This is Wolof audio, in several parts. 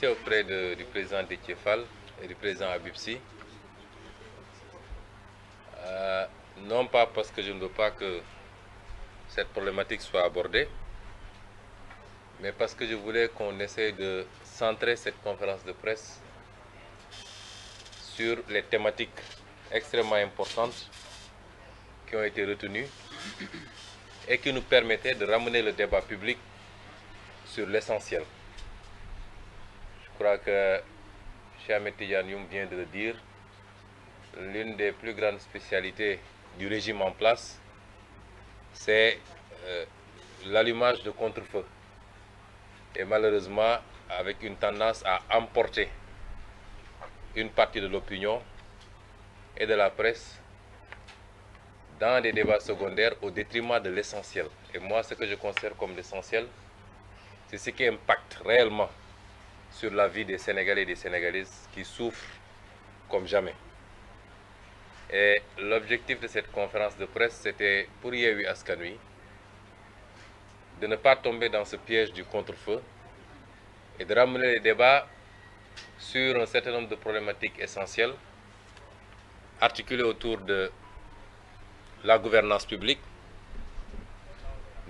assisté auprès du président Déthié Fall et du président Habib Sy, non pas parce que je ne veux pas que cette problématique soit abordée, mais parce que je voulais qu'on essaie de centrer cette conférence de presse sur les thématiques extrêmement importantes qui ont été retenues et qui nous permettaient de ramener le débat public sur l'essentiel. Je crois que Cheikh Tidiane Youm vient de le dire, l'une des plus grandes spécialités du régime en place, c'est l'allumage de contre-feu. Et malheureusement, avec une tendance à emporter une partie de l'opinion et de la presse dans des débats secondaires au détriment de l'essentiel. Et moi, ce que je considère comme l'essentiel, c'est ce qui impacte réellement sur la vie des Sénégalais et des Sénégalaises qui souffrent comme jamais. Et l'objectif de cette conférence de presse, c'était pour Yewwi Askan Wi de ne pas tomber dans ce piège du contre-feu et de ramener les débats sur un certain nombre de problématiques essentielles articulées autour de la gouvernance publique,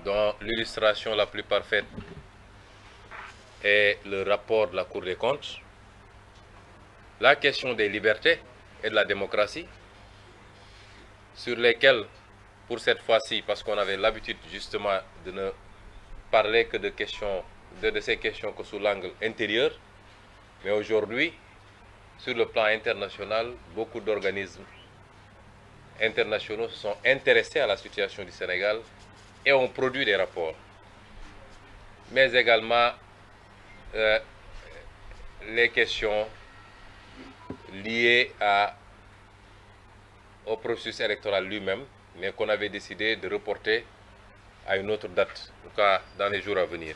dont l'illustration la plus parfaite est le rapport de la Cour des comptes, la question des libertés et de la démocratie, sur lesquelles, pour cette fois-ci, parce qu'on avait l'habitude justement de ne parler que de ces questions que sous l'angle intérieur, mais aujourd'hui, sur le plan international, beaucoup d'organismes internationaux se sont intéressés à la situation du Sénégal et ont produit des rapports. Mais également les questions liées au processus électoral lui-même, mais qu'on avait décidé de reporter à une autre date, en tout cas dans les jours à venir.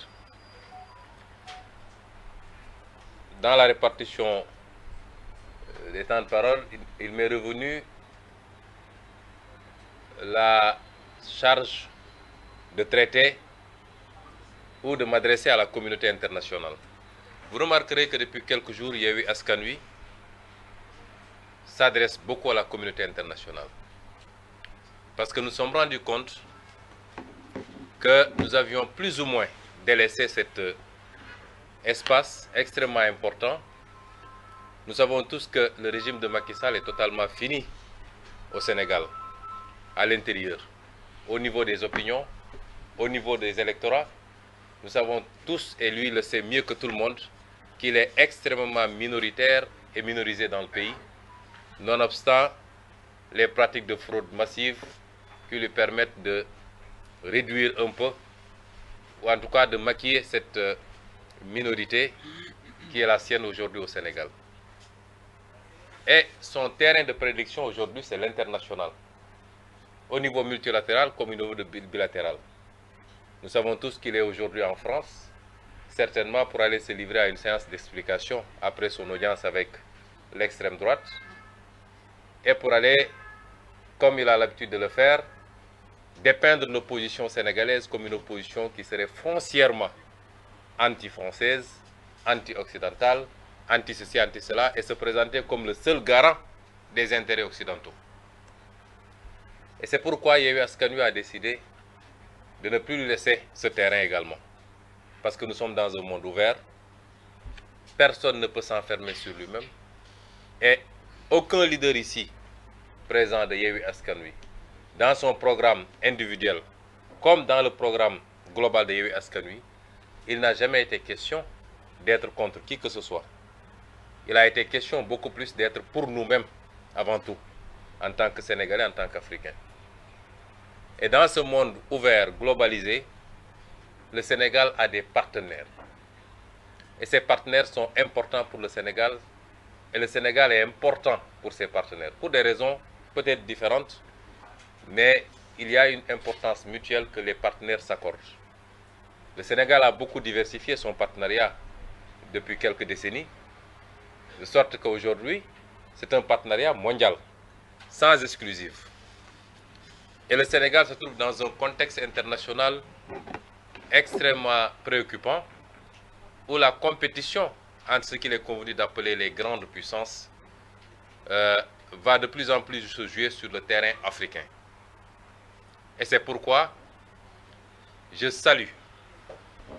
Dans la répartition des temps de parole, il m'est revenu la charge de traiter ou de m'adresser à la communauté internationale. Vous remarquerez que depuis quelques jours, Yewwi Askan Wi s'adresse beaucoup à la communauté internationale. Parce que nous nous sommes rendus compte que nous avions plus ou moins délaissé cet espace extrêmement important. Nous savons tous que le régime de Macky Sall est totalement fini au Sénégal, à l'intérieur, au niveau des opinions, au niveau des électorats. Nous savons tous, et lui le sait mieux que tout le monde, qu'il est extrêmement minoritaire et minorisé dans le pays, nonobstant les pratiques de fraude massive qui lui permettent de réduire un peu, ou en tout cas de maquiller cette minorité qui est la sienne aujourd'hui au Sénégal. Et son terrain de prédilection aujourd'hui, c'est l'international, au niveau multilatéral comme au niveau bilatéral. Nous savons tous qu'il est aujourd'hui en France, certainement pour aller se livrer à une séance d'explication après son audience avec l'extrême droite, et pour aller, comme il a l'habitude de le faire, dépeindre l'opposition sénégalaise comme une opposition qui serait foncièrement anti-française, anti-occidentale, anti-ceci, anti-cela, et se présenter comme le seul garant des intérêts occidentaux. Et c'est pourquoi Yewwi Askan Wi a décidé de ne plus lui laisser ce terrain également. Parce que nous sommes dans un monde ouvert, personne ne peut s'enfermer sur lui-même, et aucun leader ici, présent de Yewwi Askan Wi, dans son programme individuel, comme dans le programme global de Yewwi Askan Wi, il n'a jamais été question d'être contre qui que ce soit. Il a été question beaucoup plus d'être pour nous-mêmes, avant tout, en tant que Sénégalais, en tant qu'Africains. Et dans ce monde ouvert, globalisé, le Sénégal a des partenaires. Et ces partenaires sont importants pour le Sénégal, et le Sénégal est important pour ses partenaires, pour des raisons peut-être différentes, mais il y a une importance mutuelle que les partenaires s'accordent. Le Sénégal a beaucoup diversifié son partenariat depuis quelques décennies, de sorte qu'aujourd'hui, c'est un partenariat mondial, sans exclusive. Et le Sénégal se trouve dans un contexte international extrêmement préoccupant, où la compétition entre ce qu'il est convenu d'appeler les grandes puissances va de plus en plus se jouer sur le terrain africain. Et c'est pourquoi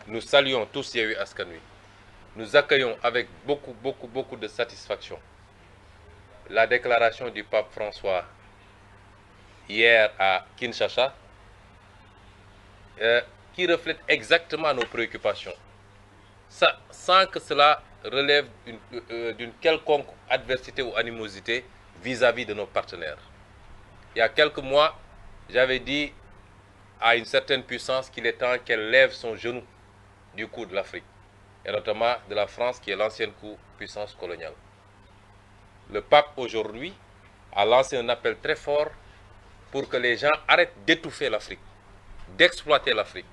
nous saluons tous Yewwi Askan Wi. Nous accueillons avec beaucoup de satisfaction la déclaration du pape François hier à Kinshasa, qui reflète exactement nos préoccupations, sans que cela relève d'une quelconque adversité ou animosité vis-à-vis de nos partenaires. Il y a quelques mois, j'avais dit à une certaine puissance qu'il est temps qu'elle lève son genou du cou de l'Afrique, et notamment de la France qui est l'ancienne puissance coloniale. Le pape aujourd'hui a lancé un appel très fort pour que les gens arrêtent d'étouffer l'Afrique, d'exploiter l'Afrique.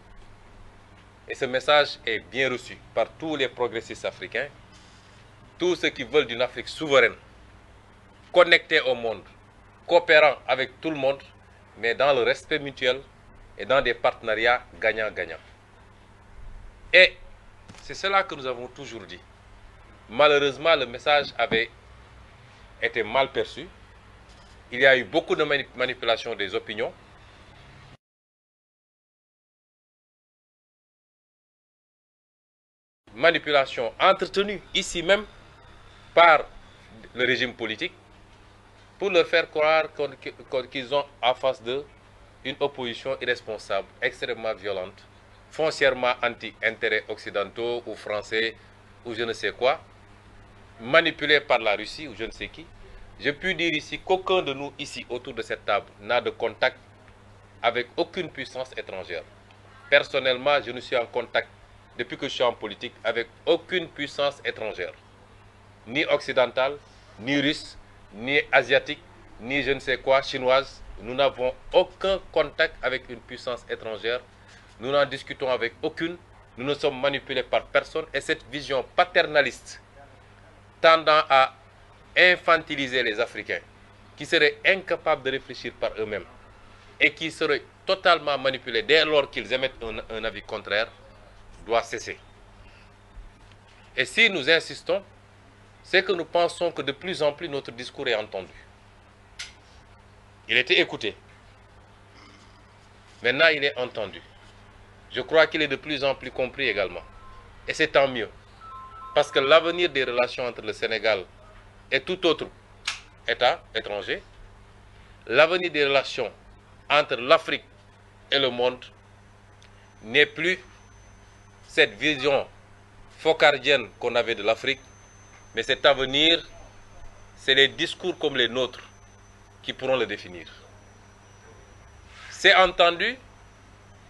Et ce message est bien reçu par tous les progressistes africains, tous ceux qui veulent d'une Afrique souveraine, connectée au monde, coopérant avec tout le monde, mais dans le respect mutuel et dans des partenariats gagnant-gagnant. Et c'est cela que nous avons toujours dit. Malheureusement, le message avait été mal perçu. Il y a eu beaucoup de manipulation des opinions. Manipulation entretenue ici même par le régime politique pour leur faire croire qu'ils ont en face d'eux une opposition irresponsable, extrêmement violente, foncièrement anti-intérêts occidentaux ou français ou je ne sais quoi, manipulée par la Russie ou je ne sais qui. Je puis dire ici qu'aucun de nous ici autour de cette table n'a de contact avec aucune puissance étrangère. Personnellement, je ne suis en contact depuis que je suis en politique avec aucune puissance étrangère, ni occidentale, ni russe, ni asiatique, ni je ne sais quoi, chinoise. Nous n'avons aucun contact avec une puissance étrangère. Nous n'en discutons avec aucune. Nous ne sommes manipulés par personne. Et cette vision paternaliste tendant à infantiliser les Africains, qui seraient incapables de réfléchir par eux-mêmes et qui seraient totalement manipulés dès lors qu'ils émettent un avis contraire, doit cesser. Et si nous insistons, c'est que nous pensons que de plus en plus notre discours est entendu. Il était écouté. Maintenant, il est entendu. Je crois qu'il est de plus en plus compris également. Et c'est tant mieux. Parce que l'avenir des relations entre le Sénégal et tout autre État étranger, l'avenir des relations entre l'Afrique et le monde n'est plus cette vision focardienne qu'on avait de l'Afrique, mais cet avenir, c'est les discours comme les nôtres qui pourront le définir. C'est entendu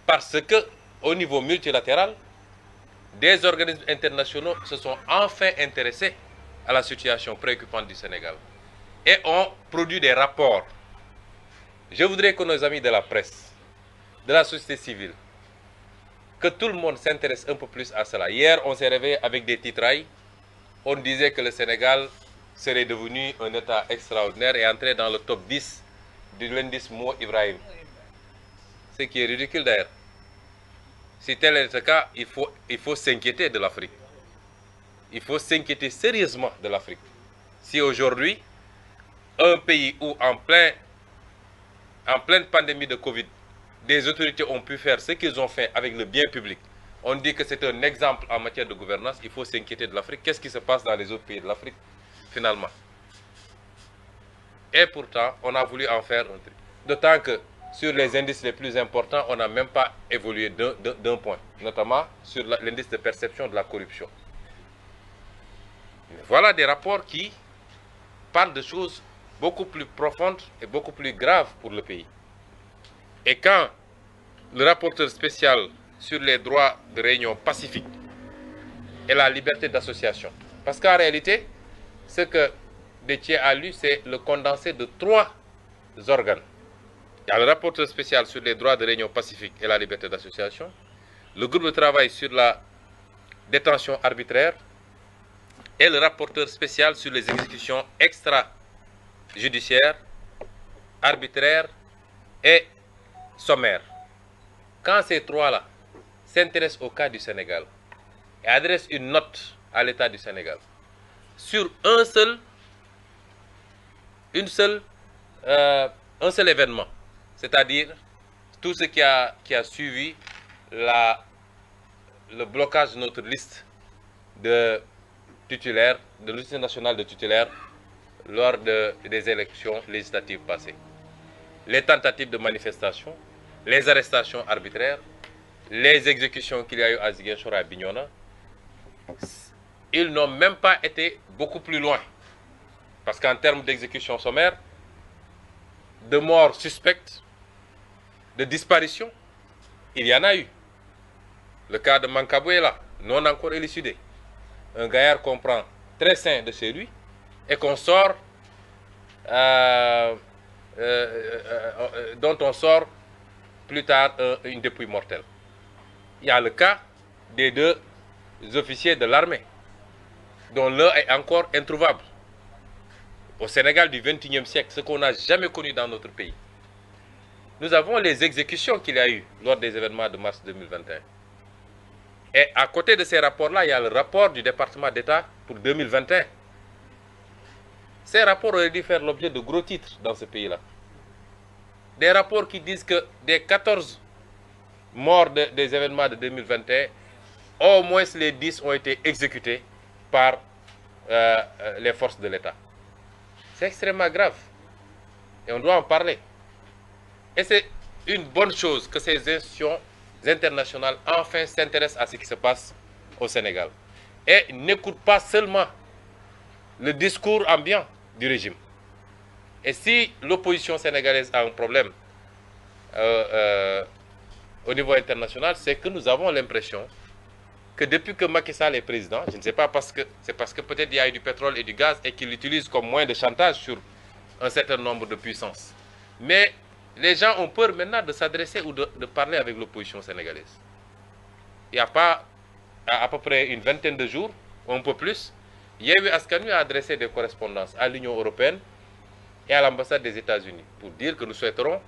parce que, au niveau multilatéral, des organismes internationaux se sont enfin intéressés à la situation préoccupante du Sénégal et ont produit des rapports. Je voudrais que nos amis de la presse, de la société civile, que tout le monde s'intéresse un peu plus à cela. Hier, on s'est réveillé avec des titrailles. On disait que le Sénégal serait devenu un État extraordinaire et entré dans le top 10 de l'indice Mo Ibrahim. Ce qui est ridicule d'ailleurs. Si tel est le cas, il faut s'inquiéter de l'Afrique. Il faut s'inquiéter sérieusement de l'Afrique. Si aujourd'hui, un pays où en pleine pandémie de Covid, des autorités ont pu faire ce qu'ils ont fait avec le bien public, on dit que c'est un exemple en matière de gouvernance, il faut s'inquiéter de l'Afrique. Qu'est-ce qui se passe dans les autres pays de l'Afrique, finalement? Et pourtant, on a voulu en faire un truc. D'autant que sur les indices les plus importants, on n'a même pas évolué d'un point, notamment sur l'indice de perception de la corruption. Voilà des rapports qui parlent de choses beaucoup plus profondes et beaucoup plus graves pour le pays. Et quand le rapporteur spécial sur les droits de réunion pacifique et la liberté d'association, parce qu'en réalité, ce que Déthié a lu, c'est le condensé de 3 organes. Il y a le rapporteur spécial sur les droits de réunion pacifique et la liberté d'association, le groupe de travail sur la détention arbitraire et le rapporteur spécial sur les exécutions extrajudiciaires, arbitraires et sommaires. Quand ces 3-là s'intéressent au cas du Sénégal et adressent une note à l'État du Sénégal sur un seul événement, c'est-à-dire tout ce qui a suivi le blocage de notre liste de titulaires, de liste nationale de titulaires lors des élections législatives passées. Les tentatives de manifestation, les arrestations arbitraires, les exécutions qu'il y a eu à Ziguinchor et à Bignona, ils n'ont même pas été beaucoup plus loin. Parce qu'en termes d'exécution sommaire, de morts suspectes, de disparitions, il y en a eu. Le cas de Mankabou est là, non encore élucidé. Un gaillard qu'on prend très sain de chez lui et qu'on sort, dont on sort plus tard une dépouille mortelle. Il y a le cas des deux officiers de l'armée, dont l'un est encore introuvable. Au Sénégal du XXIe siècle, ce qu'on n'a jamais connu dans notre pays. Nous avons les exécutions qu'il y a eu lors des événements de mars 2021. Et à côté de ces rapports-là, il y a le rapport du département d'État pour 2021. Ces rapports auraient dû faire l'objet de gros titres dans ce pays-là. Des rapports qui disent que des 14 morts des événements de 2021, au moins les 10 ont été exécutés par les forces de l'État. C'est extrêmement grave. Et on doit en parler. Et c'est une bonne chose que ces institutions internationales enfin s'intéressent à ce qui se passe au Sénégal. Et n'écoutent pas seulement le discours ambiant du régime. Et si l'opposition sénégalaise a un problème au niveau international, c'est que nous avons l'impression que depuis que Macky Sall est président, je ne sais pas, c'est parce que peut-être il y a eu du pétrole et du gaz et qu'il l'utilise comme moyen de chantage sur un certain nombre de puissances. Mais les gens ont peur maintenant de s'adresser ou de parler avec l'opposition sénégalaise. Il n'y a pas à peu près une vingtaine de jours, ou un peu plus, Yewwi Askan Wi a adressé des correspondances à l'Union européenne et à l'ambassade des États-Unis pour dire que nous souhaiterons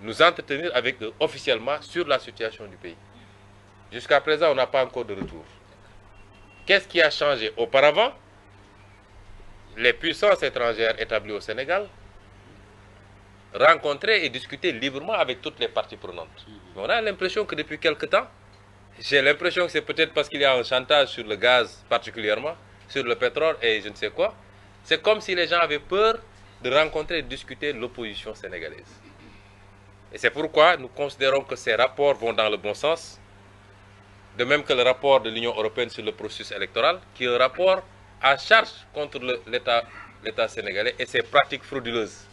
nous entretenir avec eux officiellement sur la situation du pays. Jusqu'à présent, on n'a pas encore de retour. Qu'est-ce qui a changé? Auparavant, les puissances étrangères établies au Sénégal rencontraient et discutaient librement avec toutes les parties prenantes. Mais on a l'impression que depuis quelque temps, j'ai l'impression que c'est peut-être parce qu'il y a un chantage sur le gaz particulièrement, sur le pétrole et je ne sais quoi. C'est comme si les gens avaient peur de rencontrer et de discuter l'opposition sénégalaise. Et c'est pourquoi nous considérons que ces rapports vont dans le bon sens, de même que le rapport de l'Union européenne sur le processus électoral, qui est un rapport à charge contre l'État sénégalais et ses pratiques frauduleuses.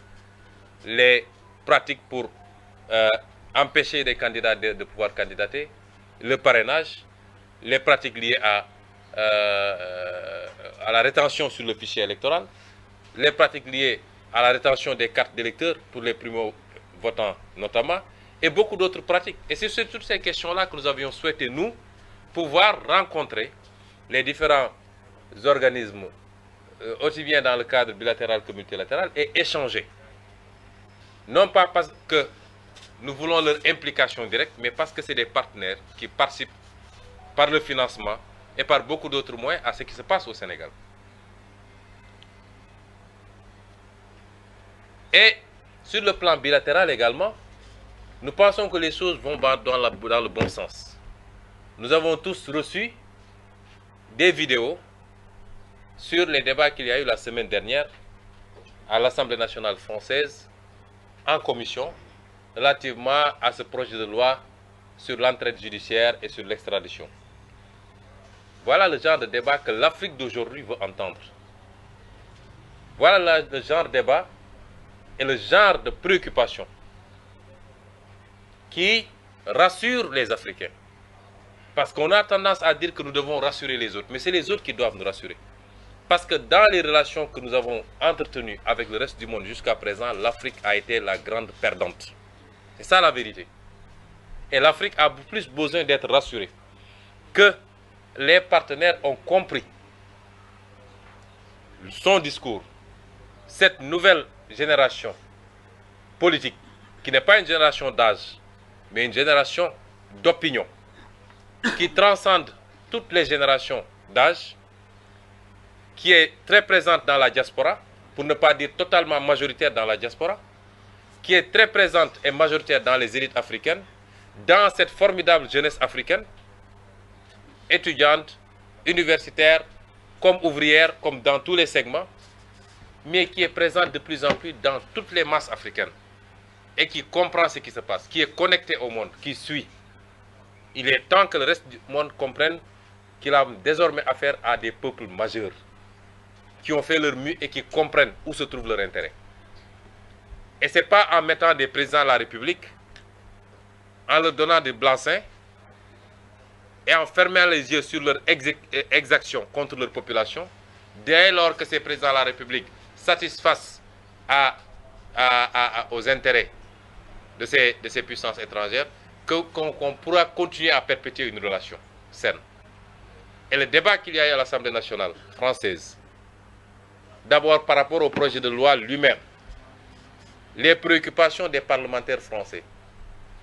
Les pratiques pour empêcher des candidats de pouvoir candidater, le parrainage, les pratiques liées à la rétention sur le fichier électoral, les pratiques liées à la rétention des cartes d'électeurs pour les primo-votants notamment, et beaucoup d'autres pratiques. Et c'est sur toutes ces questions-là que nous avions souhaité, nous, pouvoir rencontrer les différents organismes, aussi bien dans le cadre bilatéral que multilatéral, et échanger. Non pas parce que nous voulons leur implication directe, mais parce que c'est des partenaires qui participent par le financement et par beaucoup d'autres moyens à ce qui se passe au Sénégal. Et sur le plan bilatéral également, nous pensons que les choses vont dans le bon sens. Nous avons tous reçu des vidéos sur les débats qu'il y a eu la semaine dernière à l'Assemblée nationale française en commission relativement à ce projet de loi sur l'entraide judiciaire et sur l'extradition. Voilà le genre de débat que l'Afrique d'aujourd'hui veut entendre. Voilà le genre de débat et le genre de préoccupation qui rassure les Africains. Parce qu'on a tendance à dire que nous devons rassurer les autres, mais c'est les autres qui doivent nous rassurer. Parce que dans les relations que nous avons entretenues avec le reste du monde jusqu'à présent, l'Afrique a été la grande perdante. C'est ça la vérité. Et l'Afrique a plus besoin d'être rassurée que les partenaires ont compris son discours. Cette nouvelle génération politique, qui n'est pas une génération d'âge, mais une génération d'opinion, qui transcende toutes les générations d'âge, qui est très présente dans la diaspora, pour ne pas dire totalement majoritaire dans la diaspora, qui est très présente et majoritaire dans les élites africaines, dans cette formidable jeunesse africaine, étudiante, universitaire, comme ouvrière, comme dans tous les segments, mais qui est présente de plus en plus dans toutes les masses africaines et qui comprend ce qui se passe, qui est connecté au monde, qui suit. Il est temps que le reste du monde comprenne qu'il a désormais affaire à des peuples majeurs qui ont fait leur mue et qui comprennent où se trouve leur intérêt. Et ce n'est pas en mettant des présidents de la République, en leur donnant des blancs-seings et en fermant les yeux sur leur exaction contre leur population, dès lors que ces présidents de la République satisfassent aux intérêts de ces puissances étrangères, qu'on pourra continuer à perpétuer une relation saine. Et le débat qu'il y a eu à l'Assemblée nationale française, d'abord par rapport au projet de loi lui-même, les préoccupations des parlementaires français,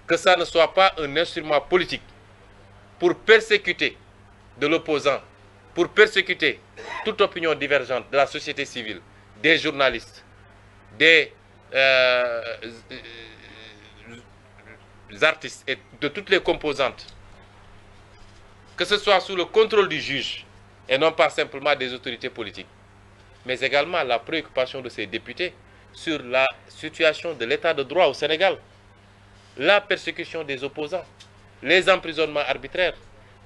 que ça ne soit pas un instrument politique pour persécuter de l'opposant, pour persécuter toute opinion divergente de la société civile, des journalistes, des artistes et de toutes les composantes, que ce soit sous le contrôle du juge et non pas simplement des autorités politiques, mais également la préoccupation de ces députés sur la situation de l'état de droit au Sénégal, la persécution des opposants, les emprisonnements arbitraires,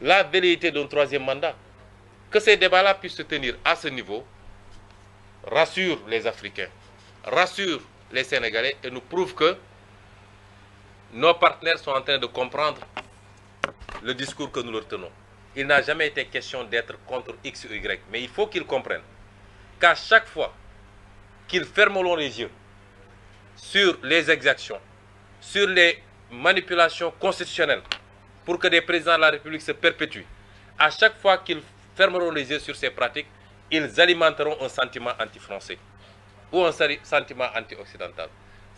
la velléité d'un troisième mandat. Que ces débats-là puissent se tenir à ce niveau rassure les Africains, rassure les Sénégalais et nous prouve que nos partenaires sont en train de comprendre le discours que nous leur tenons. Il n'a jamais été question d'être contre X ou Y, mais il faut qu'ils comprennent qu'à chaque fois qu'ils fermeront les yeux sur les exactions, sur les manipulations constitutionnelles pour que des présidents de la République se perpétuent, à chaque fois qu'ils fermeront les yeux sur ces pratiques, ils alimenteront un sentiment anti-français ou un sentiment anti-occidental.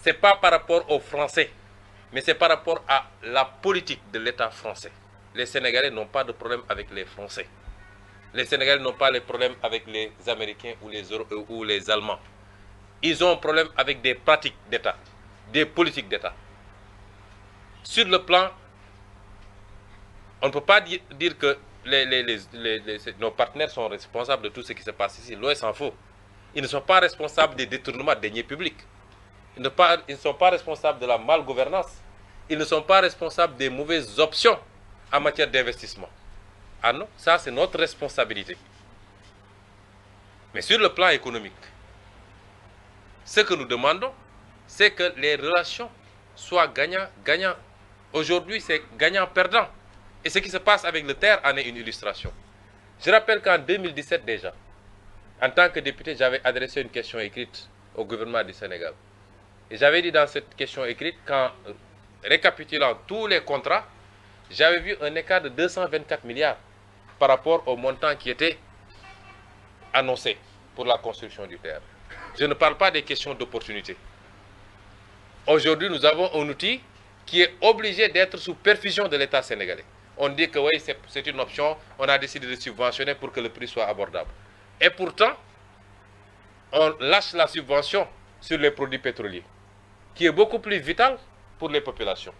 Ce n'est pas par rapport aux Français, mais c'est par rapport à la politique de l'État français. Les Sénégalais n'ont pas de problème avec les Français. Les Sénégalais n'ont pas de problème avec les Américains ou les Allemands. Ils ont un problème avec des pratiques d'État, des politiques d'État. Sur le plan, on ne peut pas dire que nos partenaires sont responsables de tout ce qui se passe ici. Loin s'en faut. Ils ne sont pas responsables des détournements de deniers publics. Ils ne sont pas responsables de la malgouvernance. Ils ne sont pas responsables des mauvaises options en matière d'investissement. Ah non, ça c'est notre responsabilité. Mais sur le plan économique, ce que nous demandons, c'est que les relations soient gagnant-gagnant. Aujourd'hui, c'est gagnant-perdant. Et ce qui se passe avec le terre en est une illustration. Je rappelle qu'en 2017 déjà, en tant que député, j'avais adressé une question écrite au gouvernement du Sénégal. Et j'avais dit dans cette question écrite qu'en récapitulant tous les contrats, j'avais vu un écart de 224 milliards par rapport au montant qui était annoncé pour la construction du terre. Je ne parle pas des questions d'opportunité. Aujourd'hui, nous avons un outil qui est obligé d'être sous perfusion de l'État sénégalais. On dit que oui, c'est une option, on a décidé de subventionner pour que le prix soit abordable. Et pourtant, on lâche la subvention sur les produits pétroliers, qui est beaucoup plus vital pour les populations.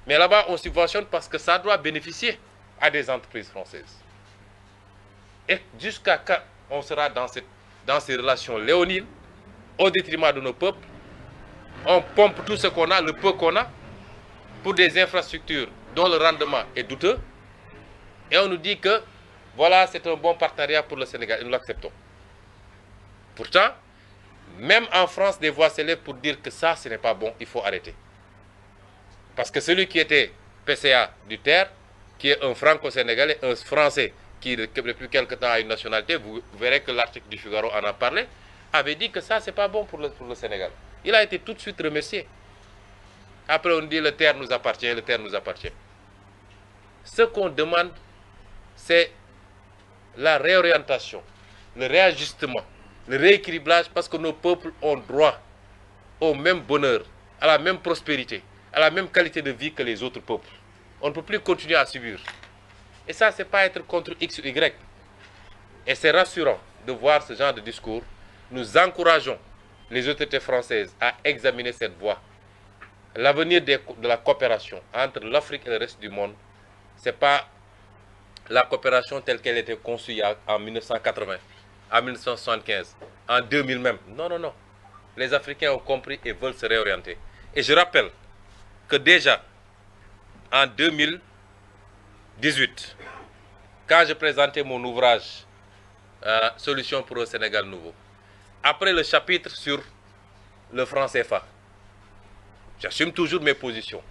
Mais là-bas, on subventionne parce que ça doit bénéficier à des entreprises françaises. Et jusqu'à quand on sera dans ces relations léonines, au détriment de nos peuples, on pompe tout ce qu'on a, le peu qu'on a, pour des infrastructures dont le rendement est douteux, et on nous dit que voilà, c'est un bon partenariat pour le Sénégal, et nous l'acceptons. Pourtant, même en France, des voix s'élèvent pour dire que ça, ce n'est pas bon, il faut arrêter. Parce que celui qui était PCA du terre, qui est un franco-sénégalais, un français, qui depuis quelque temps a une nationalité, vous verrez que l'article du Figaro en a parlé, avait dit que ça, c'est pas bon pour le Sénégal. Il a été tout de suite remercié. Après, on dit le terre nous appartient, le terre nous appartient. Ce qu'on demande, c'est la réorientation, le réajustement, le rééquilibrage, parce que nos peuples ont droit au même bonheur, à la même prospérité, à la même qualité de vie que les autres peuples. On ne peut plus continuer à subir. Et ça, ce n'est pas être contre X ou Y. Et c'est rassurant de voir ce genre de discours. Nous encourageons les autorités françaises à examiner cette voie. L'avenir de la coopération entre l'Afrique et le reste du monde, ce n'est pas la coopération telle qu'elle était conçue en 1980, en 1975, en 2000 même. Non, non, non. Les Africains ont compris et veulent se réorienter. Et je rappelle que déjà, en 2018, quand je présentais mon ouvrage Solutions pour un Sénégal nouveau, après le chapitre sur le franc CFA, j'assume toujours mes positions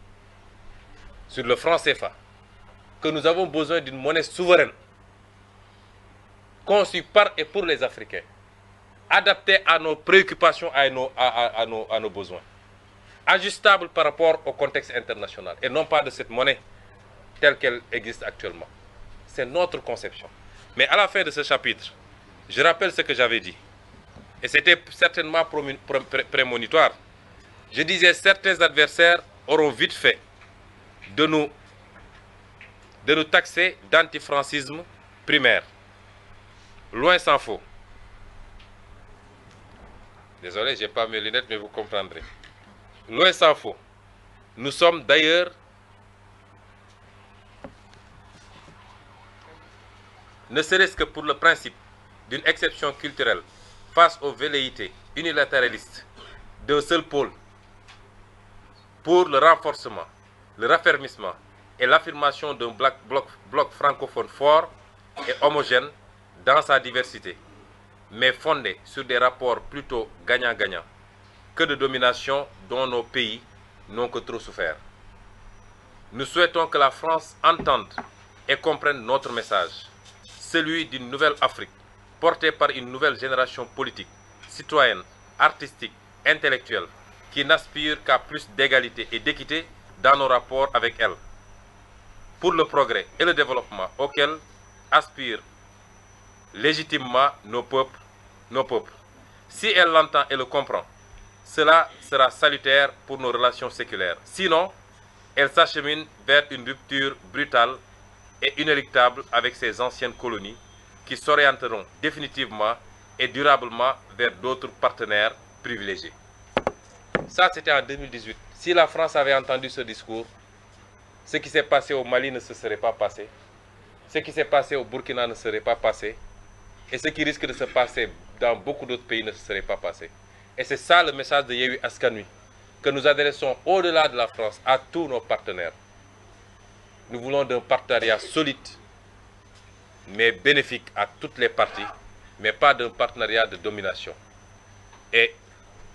sur le franc CFA, que nous avons besoin d'une monnaie souveraine, conçue par et pour les Africains, adaptée à nos préoccupations, à nos besoins, ajustable par rapport au contexte international, et non pas de cette monnaie telle qu'elle existe actuellement. C'est notre conception. Mais à la fin de ce chapitre, je rappelle ce que j'avais dit, et c'était certainement prémonitoire. Je disais, certains adversaires auront vite fait de nous taxer d'antifrancisme primaire. Loin s'en faut. Désolé, je n'ai pas mes lunettes, mais vous comprendrez. Loin s'en faut. Nous sommes d'ailleurs ne serait-ce que pour le principe d'une exception culturelle face aux velléités unilatéralistes d'un seul pôle, pour le renforcement, le raffermissement et l'affirmation d'un bloc francophone fort et homogène dans sa diversité, mais fondé sur des rapports plutôt gagnant-gagnant que de domination dont nos pays n'ont que trop souffert. Nous souhaitons que la France entende et comprenne notre message, celui d'une nouvelle Afrique, portée par une nouvelle génération politique, citoyenne, artistique, intellectuelle, qui n'aspire qu'à plus d'égalité et d'équité dans nos rapports avec elle, pour le progrès et le développement auquel aspirent légitimement nos peuples. Si elle l'entend et le comprend, cela sera salutaire pour nos relations séculaires. Sinon, elle s'achemine vers une rupture brutale et inéluctable avec ses anciennes colonies qui s'orienteront définitivement et durablement vers d'autres partenaires privilégiés. Ça, c'était en 2018. Si la France avait entendu ce discours, ce qui s'est passé au Mali ne se serait pas passé. Ce qui s'est passé au Burkina ne serait pas passé. Et ce qui risque de se passer dans beaucoup d'autres pays ne se serait pas passé. Et c'est ça le message de Yewwi Askan Wi, que nous adressons au-delà de la France à tous nos partenaires. Nous voulons d'un partenariat solide, mais bénéfique à toutes les parties, mais pas d'un partenariat de domination. Et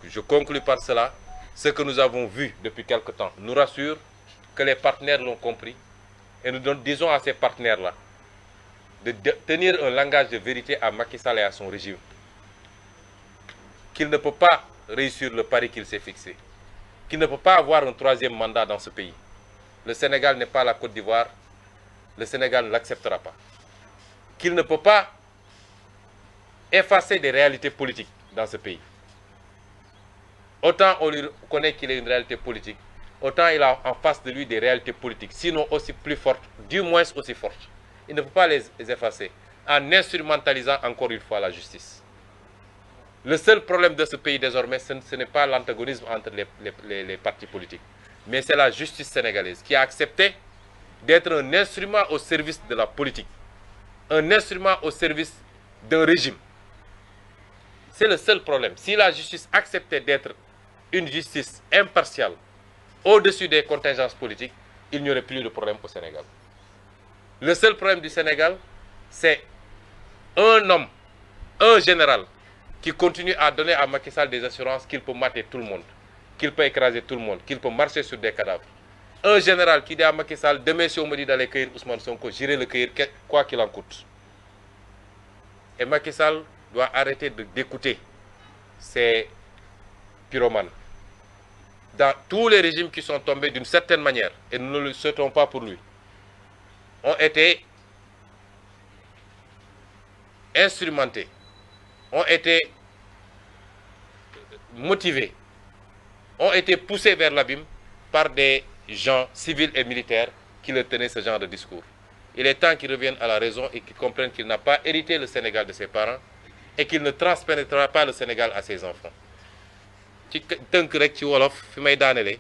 je conclus par cela, ce que nous avons vu depuis quelque temps nous rassure que les partenaires l'ont compris. Et nous disons à ces partenaires-là de tenir un langage de vérité à Macky Sall et à son régime. Qu'il ne peut pas réussir le pari qu'il s'est fixé. Qu'il ne peut pas avoir un troisième mandat dans ce pays. Le Sénégal n'est pas la Côte d'Ivoire. Le Sénégal ne l'acceptera pas. Qu'il ne peut pas effacer des réalités politiques dans ce pays. Autant on lui connaît qu'il est une réalité politique, autant il a en face de lui des réalités politiques, sinon aussi plus fortes, du moins aussi fortes. Il ne peut pas les effacer en instrumentalisant encore une fois la justice. Le seul problème de ce pays désormais, ce n'est pas l'antagonisme entre les partis politiques, mais c'est la justice sénégalaise qui a accepté d'être un instrument au service de la politique, un instrument au service d'un régime. C'est le seul problème. Si la justice acceptait d'être une justice impartiale, au-dessus des contingences politiques, il n'y aurait plus de problème au Sénégal. Le seul problème du Sénégal, c'est un homme, un général, qui continue à donner à Macky Sall des assurances qu'il peut mater tout le monde, qu'il peut écraser tout le monde, qu'il peut marcher sur des cadavres. Un général qui dit à Macky Sall, demain si on me dit d'aller cueillir Ousmane Sonko, j'irai le cueillir quoi qu'il en coûte. Et Macky Sall doit arrêter d'écouter ces pyromanes. Dans tous les régimes qui sont tombés d'une certaine manière, et nous ne le souhaitons pas pour lui, ont été instrumentés, ont été motivés, ont été poussés vers l'abîme par des gens civils et militaires qui leur tenaient ce genre de discours. il est temps qu'il revienne à la raison et qu'il comprenne qu'il n'a pas hérité le Sénégal de ses parents et qu'il ne transmettra pas le Sénégal à ses enfants. ci tënk rek ci wolof fi may daanele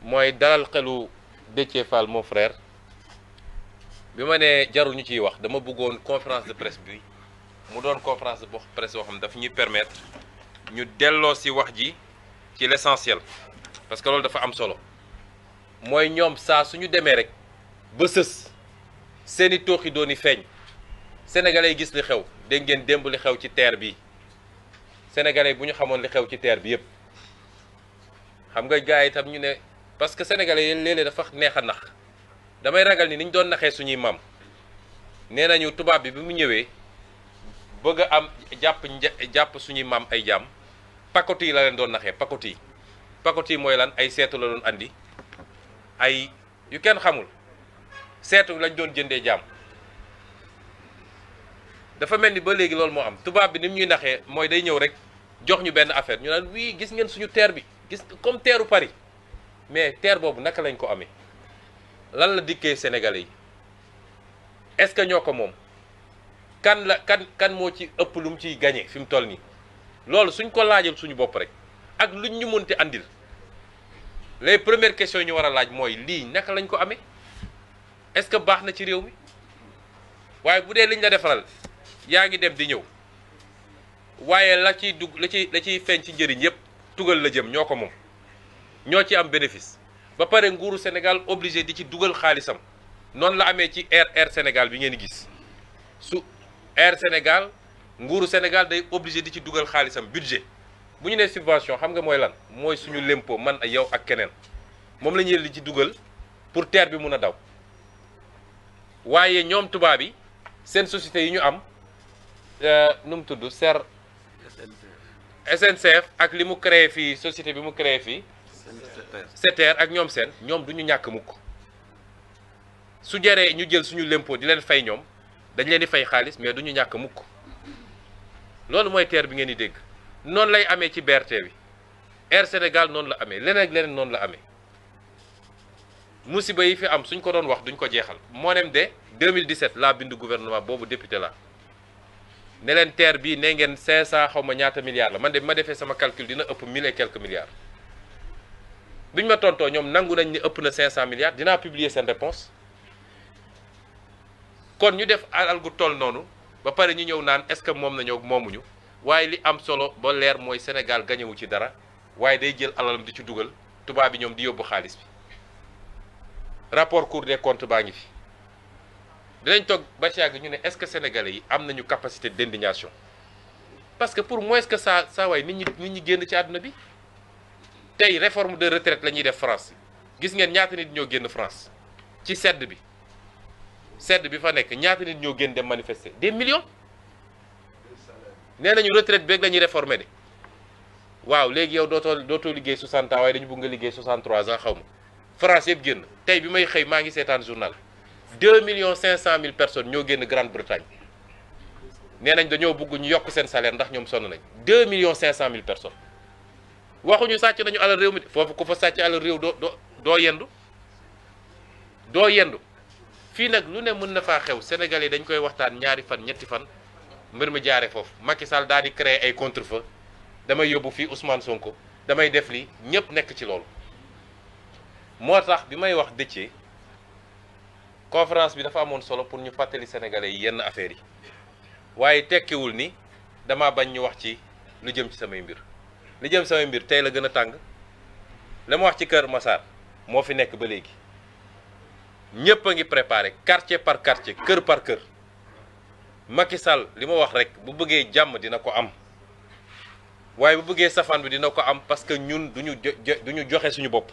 mooy dalal xelu Déthié Fall mon frère bi ma nee jarul ñu ciy wax dama bëggoon conférence de presse bi mu doon conférence de presse boo xam ne dafa ñuy permettre ñu delloo si wax ji ci l'essentiel parce que loolu dafa am solo mooy ñoom saa suñu demee rek ba sës seeni tooxi dooni feeñ sénégalais yi gis li xew dégg ngeen démb li xew ci terre bi sénégalais bu ñu xamoon li xew ci terre bi yépp xam nga gars yi itam ñu ne parce que sénégalais yi léeg-léeg dafa neex a nax damay ragal ni niñ doon naxee suñuy maam nee nañu tubaab bi mu ñëwee bëgg a am jàpp suñuy maam ay jaam pakoti yi la leen doon naxee pakoti yi mooy lan ay seetu la doon andi ay yu kenn xamul seetu lañ doon jëndee jaam dafa mel ni ba léegi loolu moo am tubaab bi ni mu ñuy naxee mooy day ñëw rek jox ñu benn affaire ñu naan wii gis ngeen suñu terre bi gis comme terru Paris mais terre boobu naka lañ ko amee lan la dikkee sénégalais yi est-ce que ñoo ko moom kan moo ci ëpp lu mu ciy gagné fi mu toll nii loolu suñ ko laajal suñu bopp rek ak luñ ñu mënti andil les premières questions yi ñu war a laaj mooy lii naka lañ ko amee est-ce que baax na ci réew mi waaye bu dee liñ la defaral yaa ngi dem di ñëw waaye la ciy dugg la ciy feeñ ci njëriñ yépp tugal la jëm ñoo ko moom ñoo ci am bénéfice ba pare nguuru Sénégal obligé di ci dugal xaalisam noonu la amee ci Air Sénégal bi ngeen gis su Air Sénégal nguuru Sénégal day obligé di ci dugal xaalisam budget bu ñu nee subvention xam nga mooy lan mooy suñu lempo man ak yow ak keneen moom la ñuy li ci dugal pour terre bi mun a daw waaye ñoom tubaab yi seen société yi ñu am nu mu tudd SNCF ak li mu créé fii société bi mu créé fii SETER ak ñoom ñoom du ñu ñàkk mukk su jaree ñu jël suñu lempo di leen fay ñoom dañ leen di fay xaalis mais du ñu ñàkk mukk loolu mooy terre bi ngeen di dégg noonu lay amee ci BRT bi Air Sénégal noonu la amee leneen ak leneen noonu la amee musiba yi fi am suñ ko doon wax duñ ko jeexal moo nem de 2017 laa bind gouvernement boobu député la ne leen terre bii ne ngeen 500 xaw ma ñaata milliards la man de ma defee sama calcul dina ëpp 1000 et quelques milliards biñ ma tontoo ñoom nangu nañ ni ëpp na 500 milliards dinaa publier seen réponse kon ñu def alal gu toll noonu ba pare ñu ñëw naan est-ce que moom nañoo moomuñu waaye li am solo ba leer mooy Sénégal gañewu ci dara waaye day jël alalam di ci dugal tubaab bi ñoom di yóbbu xaalis bi rapport Cour des comptes baa ngi fi dinañ toog ba ci yàgg ñu ne est-ce que sénégalais yi am nañu capacité d'indignation parce que pour moins que ça waay nit ñi génn ci àdduna bi tey réforme de retraite la ñuy def France gis ngeen ñaata nit ñoo génn France ci sedd bi fa nekk ñaata nit ñoo génn dem manifester des millions nee nañu retraite beeg la ñuy réformer de waaw léegi yow dootoo liggéey 60 ans waaye dañu bëgg nga liggéey 63 ans xaw ma France yëpp génn tey bi may xëy maa ngi seetaan journal 2,5 millions personnes ñoo génn Grande-Bretagne nee nañ dañoo bëgg ñu yokk seen salaire ndax ñoom sonn nañ 2,5 millions personnes waxuñu sàcc nañu alal réew mi foofu ku fa sàcc alal réew doo yendu fii nag lu ne mën na faa xew Sénégal yi dañ koy waxtaan ñaari fan ñetti fan mbir mi jaare foofu Macky Sall daal di créer ay contre-feu damay yóbbu fii Ousmane Sonko damay def lii ñëpp nekk ci loolu moo tax bi may wax Déthié conférence bi dafa amoon solo pour ñu fàttali sénégalais yi yenn affaires yi waaye tekkiwul ni dama bañ ñu wax ci lu jëm ci samay mbir li jëm samay mbir tey la gën a tàng la ma wax ci Kër Massar moo fi nekk ba léegi ñëpp a ngi préparé quartier par quartier kër par kër Macky Sall li ma wax rek bu bëggee jàmm dina ko am waaye bu bëggee safaan bi dina ko am parce que ñun duñu joxe suñu bopp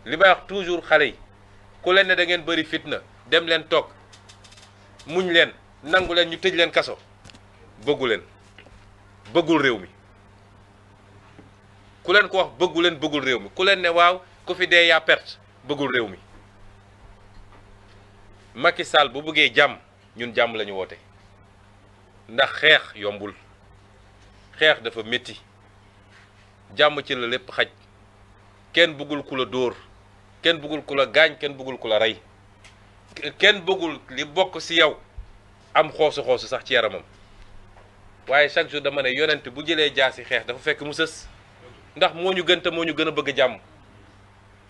li may wax toujours xale yi ku leen ne da ngeen bëri fitna dem leen toog muñ leen nangu leen ñu tëj leen kaso bëggul réew mi ku leen ko wax bëggul réew mi ku leen ne waaw ku fi dee yaa perte bëggul réew mi Macky Sall bu bëggee jàmm ñun jàmm lañu woote ndax xeex yombul xeex dafa métti jàmm ci la lépp xaj kenn bëggul ku la dóor kenn bëggul ku la gaañ kenn bëggul ku la rey kenn bëggul li bokk ci yow am xoosu sax ci yaramam waaye chaque jour dama ne yonent bu jëlee jaasi xeex dafa fekk mu sës ndax moo ñu gën te moo ñu gën a bëgg jàmm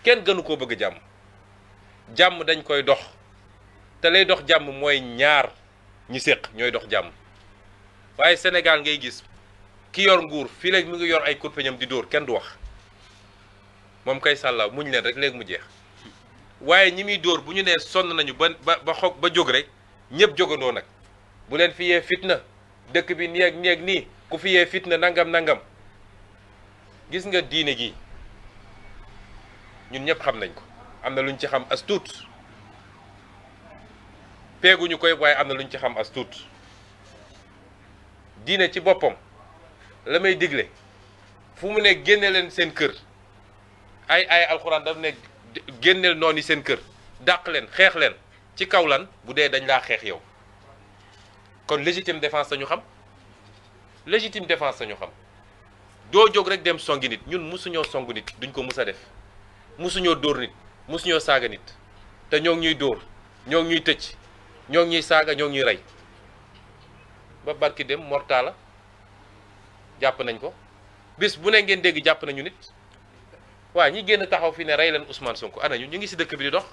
kenn gënu koo bëgg jàmm jàmm dañ koy dox te lay dox jàmm mooy ñaar ñi séq ñooy dox jàmm waaye Sénégal ngay gis ki yor nguur fii léegi mu ngi yor ay kurpeñam di dóor kenn du wax moom kay sàllaaw muñ leen rek léegi mu jeex waaye ñi muy dóor bu ñu nee sonn nañu ba jóg rek ñëpp jógandoo nag bu leen fi yee fitna dëkk bi nii ak nii ku fi yee fitna nangam gis nga diine gi ñun ñëpp xam nañ ko am na luñ ci xam as tuut peeguñu koy waaye am na luñ ci xam as tuut diine ci boppam la may digle fu mu ne génne leen seen kër ay alxuraan daf ne génneel noonu yi seen kër dàq leen xeex leen ci kaw lan bu dee dañ laa xeex yow kon légitime défense sañu xam légitime défense sañu xam doo jóg rek dem songi nit ñun musuñoo songu nit duñ ko mus a def musuñoo dóor nit musuñoo saaga nit te ñoo ngi ñuy dóor ñoo ngi ñuy tëcc ñoo ngi ñuy saaga ñoo ngi ñuy rey ba barki dem mortala jàpp nañ ko bis bu ne ngeen dégg jàpp nañu nit waaw ñi génn taxaw fi ne rey leen Ousmane Sonko ana ñu ngi ci dëkk bi di dox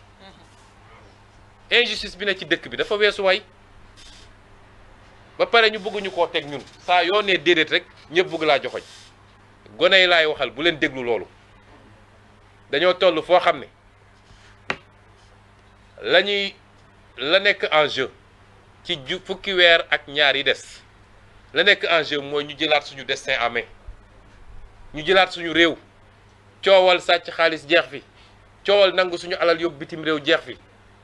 injustice bi ne ci dëkk bi dafa weesu waay ba pare ñu bëgguñu koo teg ñun saa yoo nee déedéet rek ñëpp bëgg laa joxoñ gone yi laay waxal bu leen déglu loolu dañoo toll foo xam ne la nekk en jeu ci fukki weer ak ñaar yi des la nekk en jeu mooy ñu jëlaat suñu destin en main ñu jëlaat suñu réew coowal sàcc xaalis jeex fi coowal nangu suñu alal yóbbu bitim réew jeex fi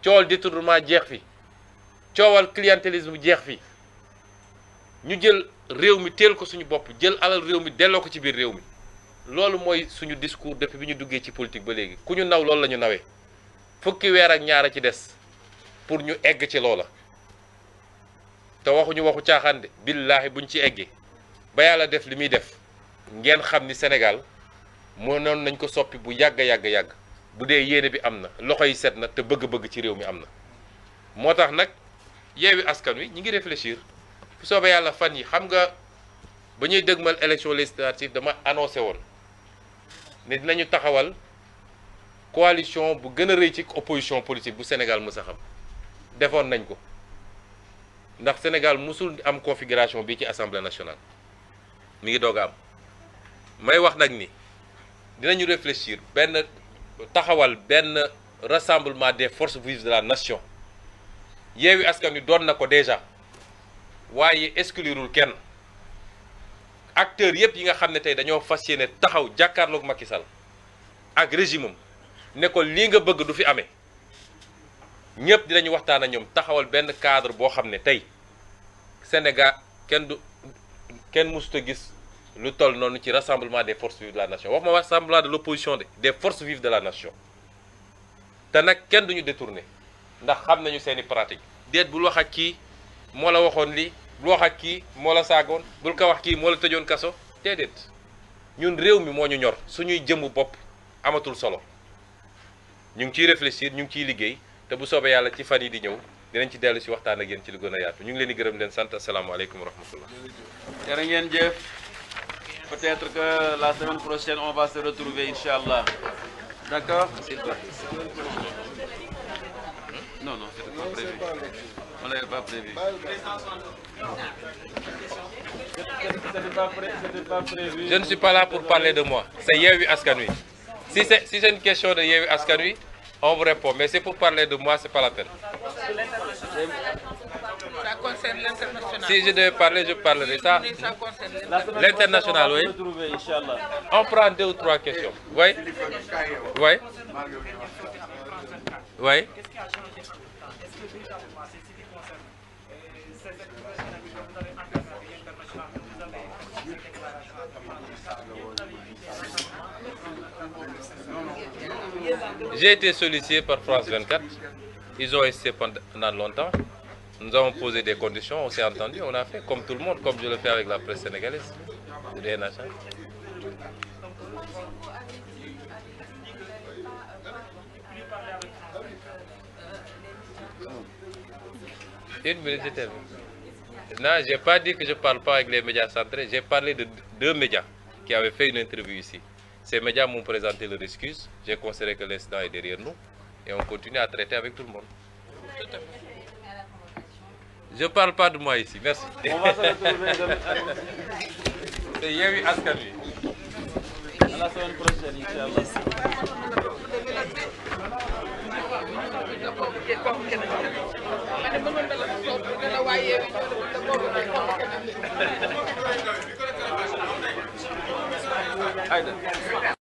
coowal détournement jeex fi coowal clientélisme jeex fi ñu jël réew mi teel ko suñu bopp jël alal réew mi delloo ko ci biir réew mi loolu mooy suñu discours depuis bi ñu duggee ci politique ba léegi ku ñu naw loolu la ñu nawee fukki weer ak ñaar a ci des pour ñu egg ci loola te waxuñu waxu caaxaan de billaahi buñ ci eggee ba yàlla def li muy def ngeen xam ni Sénégal mënoon nañ ko soppi bu yàgg bu dee yéene bi am na loxo yi set na te bëgg-bëgg ci réew mi am na moo tax nag Yewwi Askan Wi ñi ngi réfléchir bu soobee yàlla fan yi xam nga ba ñuy dëgmal élection législative dama annoncé woon ne dinañu taxawal coalition bu gën a rëy ci opposition politique bu Sénégal mës a xam defoon nañ ko ndax Sénégal musul am configuration bi ci assemblée nationale mi ngi doog a am may wax nag ni dinañu réfléchir taxawal benn rassemblement des forces vives de la nation Yewwi Askan Wi doon na ko déjà waaye exclurul kenn acteurs yëpp yi nga xam ne tey dañoo fas yéene taxaw jàkkaarloog Macky Sall ak régime am ne ko lii nga bëgg du fi amee ñëpp dinañu waxtaan ak ñoom taxawal benn cadre boo xam ne tey Sénégal kenn mësut a gis lu toll noonu ci rassemblement des forces vives de la nation wax ma rassemblement de l'opposition des forces vives de la nation te nag kenn duñu détourné ndax xam nañu seeni pratique déet bul wax ak kii moo la waxoon lii bul wax ak kii moo la saagoon bul ko wax kii moo la tëjoon kaso déedéet ñun réew mi moo ñu ñor suñuy jëmmu bopp amatul solo ñu ngi ciy réfléchir ñu ngi ciy liggéey te bu soobee yàlla ci fan yi di ñëw dinañ ci dellu si waxtaan ak yéen ci lu gën a yaatu ñu ngi leen di gërëm leen sant asalaamaaleykum wa rahmatullah. jërë ngeen jëf peut-être que la semaine prochaine on va se retrouver inchallah. D'accord? Non, non, c'était pas prévu. On l'avait pas prévu. C'était pas prévu. Je ne suis pas là pour parler de moi. C'est Yewwi Askan Wi. Si c'est une question de Yewwi Askan Wi, on vous répond. Mais c'est pour parler de moi, c'est pas la peine. Ça concerne l'international. Si je devais parler, je parlerai. Ça, l'international, oui. On prend 2 ou 3 questions. Oui? Oui? Oui? J'ai été sollicité par France 24. Ils ont essayé pendant longtemps. Nous avons posé des conditions, on s'est entendu, on a fait comme tout le monde, comme je le fais avec la presse sénégalaise. Une minute, je termine. Non, je n'ai pas dit que je ne parle pas avec les médias centrés. J'ai parlé de 2 médias qui avaient fait une interview ici. Ces médias m'ont présenté leur excuse. J'ai considéré que l'incident est derrière nous. Et on continue à traiter avec tout le monde. Je ne parle pas de moi ici. Merci. On va se retrouver demain. C'est Yewwi Askan Wi. À la semaine prochaine, Inch'Allah. Aïda.